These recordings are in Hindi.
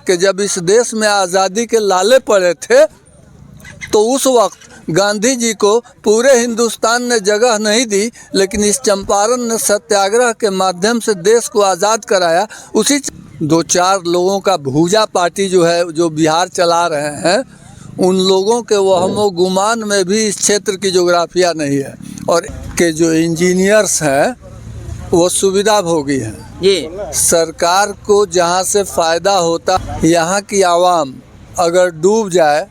कि जब इस देश में आज़ादी के लाले पड़े थे तो उस वक्त गांधी जी को पूरे हिंदुस्तान ने जगह नहीं दी, लेकिन इस चंपारण ने सत्याग्रह के माध्यम से देश को आज़ाद कराया। उसी 2-4 लोगों का भूजा पार्टी जो है, जो बिहार चला रहे हैं, उन लोगों के वहमो गुमान में भी इस क्षेत्र की जोग्राफिया नहीं है। और के जो इंजीनियर्स हैं वो सुविधा भोगी हैं। ये सरकार को जहाँ से फ़ायदा होता, यहाँ की आवाम अगर डूब जाए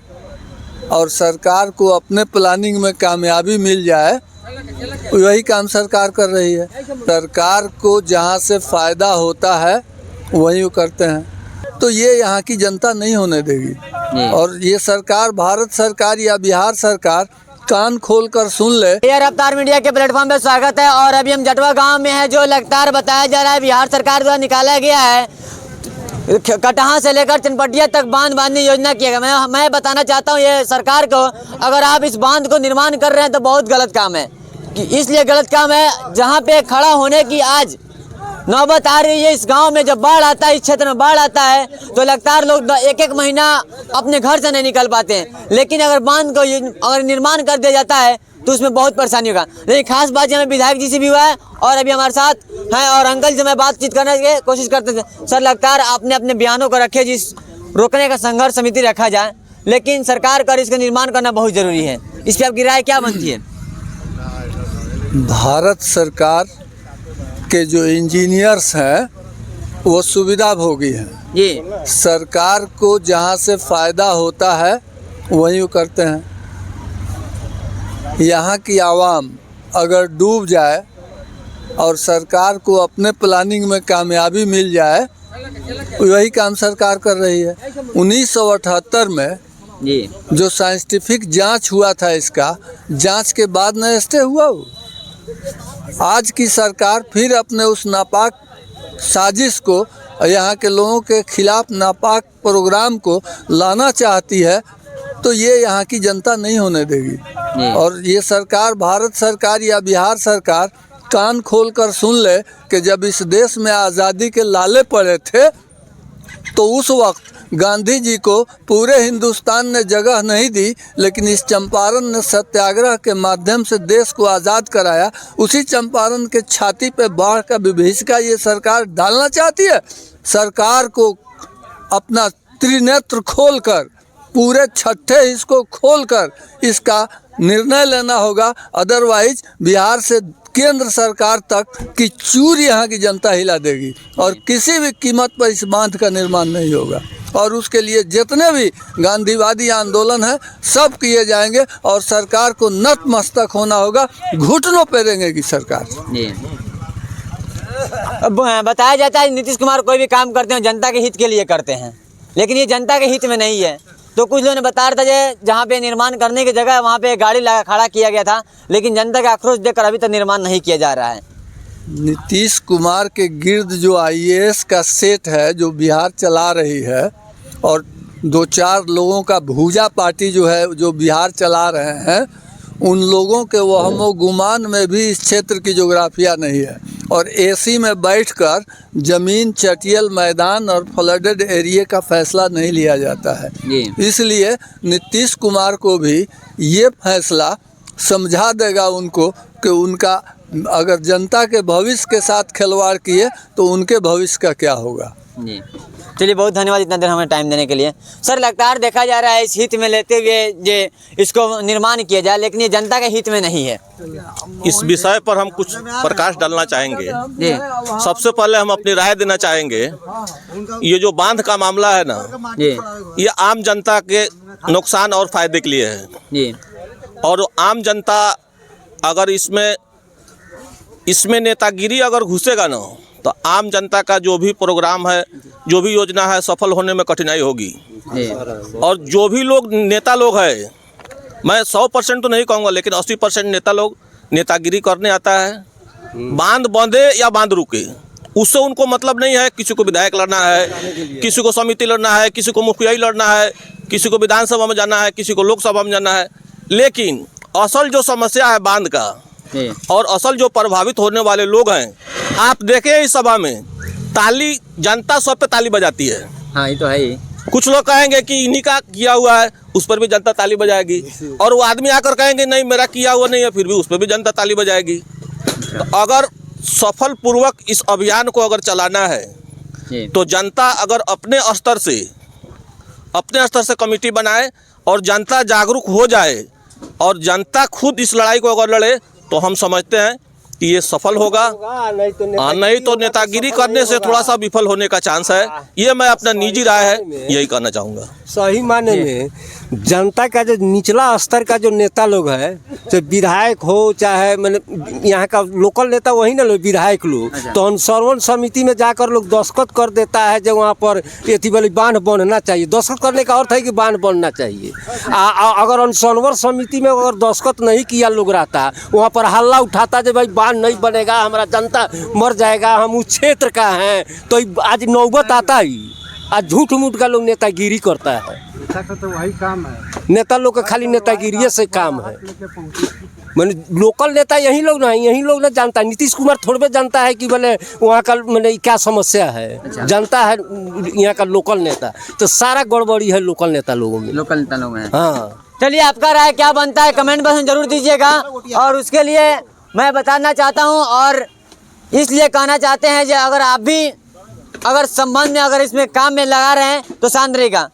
और सरकार को अपने प्लानिंग में कामयाबी मिल जाए, वही काम सरकार कर रही है। सरकार को जहाँ से फ़ायदा होता है वही वो करते हैं, तो ये यहाँ की जनता नहीं होने देगी। और ये सरकार, भारत सरकार या बिहार सरकार कान खोलकर सुन ले। रफ्तार मीडिया के प्लेटफॉर्म पे स्वागत है। और अभी हम जटवा गांव में है, जो लगातार बताया जा रहा है बिहार सरकार द्वारा निकाला गया है, कटहा से लेकर चनपटिया तक बांध बांधने योजना किया गया। मैं बताना चाहता हूँ ये सरकार को, अगर आप इस बांध को निर्माण कर रहे हैं तो बहुत गलत काम है। कि इसलिए गलत काम है जहाँ पे खड़ा होने की आज नौबत आ रही है। इस गांव में जब बाढ़ आता है, इस क्षेत्र में बाढ़ आता है, तो लगातार लोग 1-1 महीना अपने घर से नहीं निकल पाते हैं। लेकिन अगर बांध को अगर निर्माण कर दिया जाता है तो उसमें बहुत परेशानी होगा। लेकिन खास बात हमें विधायक जी से भी हुआ है और अभी हमारे साथ हैं, और अंकल से मैं बातचीत करने की कोशिश करते थे। सर, लगातार आपने अपने बयानों को रखे, जिस रोकने का संघर्ष समिति रखा जाए, लेकिन सरकार का इसका निर्माण करना बहुत जरूरी है। इस पर आपकी राय क्या बनती है? भारत सरकार के जो इंजीनियर्स हैं वो सुविधा भोगी हैं। ये सरकार को जहाँ से फ़ायदा होता है वही वो करते हैं। यहाँ की आवाम अगर डूब जाए और सरकार को अपने प्लानिंग में कामयाबी मिल जाए, वही काम सरकार कर रही है। 1978 में जो साइंटिफिक जांच हुआ था, इसका जांच के बाद न स्टे हुआ वो। आज की सरकार फिर अपने उस नापाक साजिश को, यहाँ के लोगों के खिलाफ नापाक प्रोग्राम को लाना चाहती है, तो ये यहाँ की जनता नहीं होने देगी। और ये सरकार, भारत सरकार या बिहार सरकार कान खोलकर सुन ले कि जब इस देश में आज़ादी के लाले पड़े थे तो उस वक्त गांधी जी को पूरे हिंदुस्तान ने जगह नहीं दी, लेकिन इस चंपारण ने सत्याग्रह के माध्यम से देश को आज़ाद कराया। उसी चंपारण के छाती पे बाढ़ का विभीषिका ये सरकार डालना चाहती है। सरकार को अपना त्रिनेत्र खोलकर, पूरे छठे इसको खोलकर इसका निर्णय लेना होगा। अदरवाइज बिहार से केंद्र सरकार तक की चूर यहाँ की जनता हिला देगी और किसी भी कीमत पर इस बांध का निर्माण नहीं होगा। और उसके लिए जितने भी गांधीवादी आंदोलन है सब किए जाएंगे और सरकार को नतमस्तक होना होगा। घुटनों पे रहेंगी सरकार। अब बताया जाता है नीतीश कुमार कोई भी काम करते हैं जनता के हित के लिए करते हैं, लेकिन ये जनता के हित में नहीं है। तो कुछ लोगों ने बताया था जहाँ पे निर्माण करने की जगह वहाँ पे गाड़ी लगा खड़ा किया गया था, लेकिन जनता का आक्रोश देखकर अभी तक निर्माण नहीं किया जा रहा है। नीतीश कुमार के गिर्द जो IAS का सेट है जो बिहार चला रही है, और 2-4 लोगों का भूजा पार्टी जो है जो बिहार चला रहे हैं, उन लोगों के वहमो गुमान में भी इस क्षेत्र की जोग्राफिया नहीं है। और AC में बैठकर ज़मीन, चटियल मैदान और फ्लडेड एरिया का फैसला नहीं लिया जाता है। इसलिए नीतीश कुमार को भी ये फैसला समझा देगा उनको कि उनका अगर जनता के भविष्य के साथ खिलवाड़ किए तो उनके भविष्य का क्या होगा। चलिए, बहुत धन्यवाद इतना देर हमें टाइम देने के लिए। सर, लगातार देखा जा रहा है इस हित में लेते हुए जो इसको निर्माण किया जाए, लेकिन ये जनता के हित में नहीं है। इस विषय पर हम कुछ प्रकाश डालना चाहेंगे। सबसे पहले हम अपनी राय देना चाहेंगे। ये जो बांध का मामला है ना, ये आम जनता के नुकसान और फायदे के लिए है। और आम जनता अगर इसमें नेतागिरी अगर घुसेगा ना, तो आम जनता का जो भी प्रोग्राम है, जो भी योजना है, सफल होने में कठिनाई होगी। और जो भी लोग नेता लोग हैं, मैं 100% तो नहीं कहूँगा, लेकिन 80% नेता लोग नेतागिरी करने आता है। बांध बांधे या बांध रुके, उससे उनको मतलब नहीं है। किसी को विधायक लड़ना है, किसी को समिति लड़ना है, किसी को मुखिया लड़ना है, किसी को विधानसभा में जाना है, किसी को लोकसभा में जाना है। लेकिन असल जो समस्या है बांध का और असल जो प्रभावित होने वाले लोग हैं, आप देखें इस सभा में ताली, जनता सब पे ताली बजाती है। हाँ ये तो है ही। कुछ लोग कहेंगे कि इन्हीं का किया हुआ है, उस पर भी जनता ताली बजाएगी, और वो आदमी आकर कहेंगे नहीं मेरा किया हुआ नहीं है, फिर भी उस पर भी जनता ताली बजाएगी। तो अगर सफल पूर्वक इस अभियान को अगर चलाना है तो जनता अगर अपने स्तर से कमेटी बनाए और जनता जागरूक हो जाए और जनता खुद इस लड़ाई को अगर लड़े तो हम समझते हैं कि ये सफल होगा। नहीं तो नेतागिरी करने से थोड़ा सा विफल होने का चांस है। ये मैं अपना निजी राय है यही कहना चाहूँगा। सही माने में जनता का जो निचला स्तर का जो नेता लोग है, चाहे विधायक हो चाहे मैंने यहाँ का लोकल नेता, वही ना लोग विधायक लोग, तो सर्वन समिति में जाकर लोग दस्तखत कर देता है जो वहाँ पर एथी वाली बांध बनना चाहिए। दस्तखत करने का अर्थ है कि बांध बनना चाहिए। अगर अनुसंवर समिति में अगर दस्तखत नहीं किया लोग रहता, वहाँ पर हल्ला उठाता जो भाई बांध नहीं बनेगा, हमारा जनता मर जाएगा, हम उस क्षेत्र का हैं, तो आज नौबत आता ही। आज झूठ मूठ का लोग नेतागिरी करता है। तो वही काम है, नेता लोग का खाली नेतागिरी से काम है। मैंने लोकल नेता यही लोग नहीं, यही लोग ना जानता। नीतीश कुमार थोड़े जानता है कि बोले वहाँ का मैंने क्या समस्या है, जानता है यहाँ का लोकल नेता। तो सारा गड़बड़ी है लोकल नेता लोगों में, लोकल नेता लोग हैं। हाँ चलिए आपका राय क्या बनता है कमेंट बॉक्स में जरूर दीजिएगा। और उसके लिए मैं बताना चाहता हूँ और इसलिए कहना चाहते हैं कि अगर आप भी अगर संबंध में अगर इसमें काम में लगा रहे हैं तो शांत रहेगा।